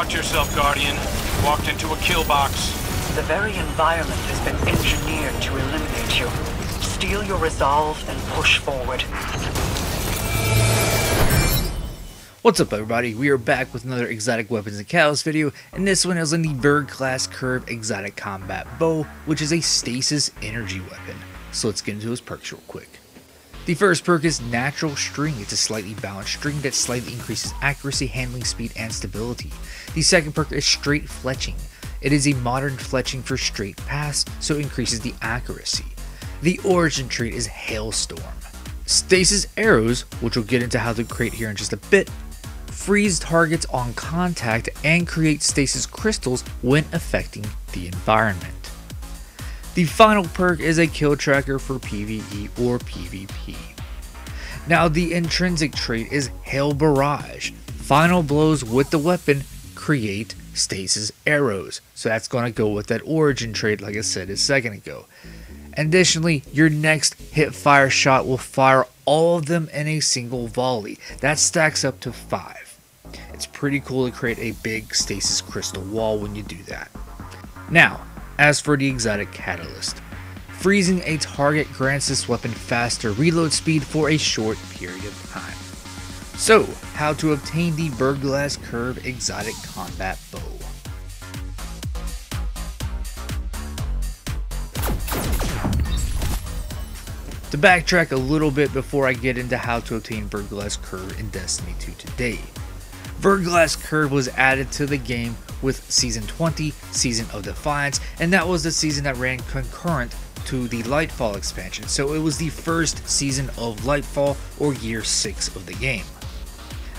Watch yourself, Guardian. You walked into a kill box. The very environment has been engineered to eliminate you. Steel your resolve and push forward. What's up, everybody? We are back with another exotic weapons and catalyst video, and this one is on the Verglas Curve exotic combat bow, which is a stasis energy weapon. So let's get into his perks real quick. The first perk is Natural String. It's a slightly balanced string that slightly increases accuracy, handling speed, and stability. The second perk is Straight Fletching. It is a modern fletching for straight pass, so it increases the accuracy. The origin trait is Hailstorm. Stasis Arrows, which we'll get into how to create here in just a bit, freeze targets on contact and create stasis crystals when affecting the environment. The final perk is a kill tracker for PvE or PvP. Now the intrinsic trait is Hail Barrage. Final blows with the weapon create stasis arrows, so that's going to go with that origin trait like I said a second ago. Additionally, your next hip fire shot will fire all of them in a single volley. That stacks up to 5. It's pretty cool to create a big stasis crystal wall when you do that. Now, as for the exotic catalyst, freezing a target grants this weapon faster reload speed for a short period of time. So, how to obtain the Verglas Curve exotic combat bow. To backtrack a little bit before I get into how to obtain Verglas Curve in Destiny 2 today. Verglas Curve was added to the game with Season 20, Season of Defiance, and that was the season that ran concurrent to the Lightfall expansion, so it was the first season of Lightfall or year 6 of the game.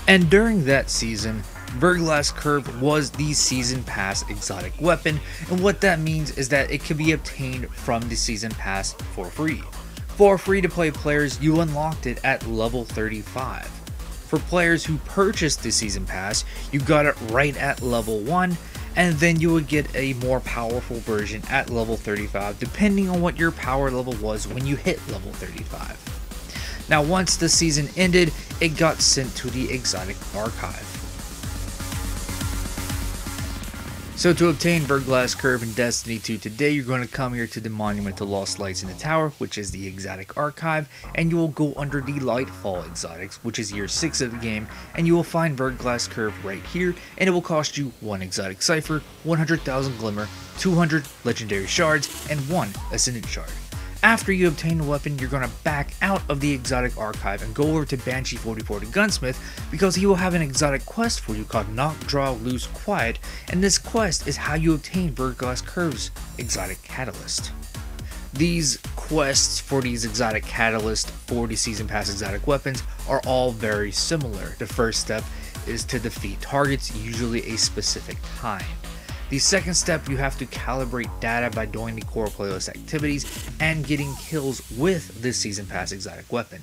And during that season, Verglas Curve was the Season Pass exotic weapon, and what that means is that it can be obtained from the Season Pass for free. For free-to-play players, you unlocked it at level 35. For players who purchased the Season Pass, you got it right at level 1, and then you would get a more powerful version at level 35, depending on what your power level was when you hit level 35. Now, once the season ended, it got sent to the exotic archive. So to obtain Verglas Curve in Destiny 2 today, you're going to come here to the Monument to Lost Lights in the Tower, which is the exotic archive, and you will go under the Lightfall exotics, which is year 6 of the game, and you will find Verglas Curve right here, and it will cost you 1 exotic cipher, 100,000 glimmer, 200 legendary shards, and 1 ascendant shard. After you obtain the weapon, you're going to back out of the exotic archive and go over to Banshee 44 the Gunsmith, because he will have an exotic quest for you called Knock, Draw, Loose, Quiet, and this quest is how you obtain Verglas Curve's exotic catalyst. These quests for these exotic catalysts for the Season Pass exotic weapons are all very similar. The first step is to defeat targets, usually a specific kind. The second step, you have to calibrate data by doing the core playlist activities and getting kills with this Season Pass exotic weapon.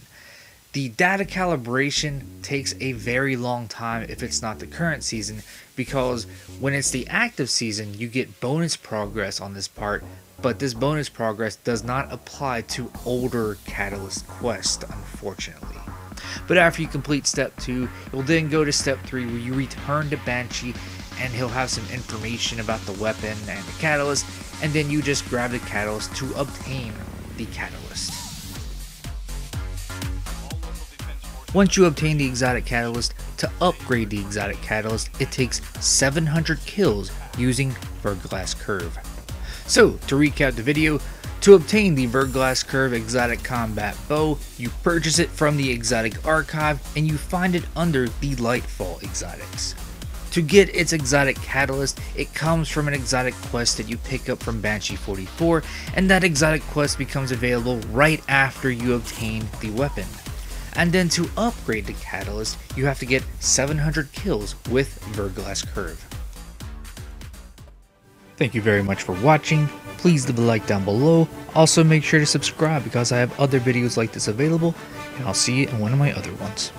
The data calibration takes a very long time if it's not the current season, because when it's the active season, you get bonus progress on this part, but this bonus progress does not apply to older catalyst quests, unfortunately. But after you complete step 2, you'll then go to step 3 where you return to Banshee, and he'll have some information about the weapon and the catalyst, and then you just grab the catalyst to obtain the catalyst. Once you obtain the exotic catalyst, to upgrade the exotic catalyst, it takes 700 kills using Verglas Curve. So, to recap the video, to obtain the Verglas Curve exotic combat bow, you purchase it from the exotic archive, and you find it under the Lightfall exotics. To get its exotic catalyst, it comes from an exotic quest that you pick up from Banshee 44, and that exotic quest becomes available right after you obtain the weapon. And then to upgrade the catalyst, you have to get 700 kills with Verglas Curve. Thank you very much for watching. Please leave a like down below. Also make sure to subscribe because I have other videos like this available, and I'll see you in one of my other ones.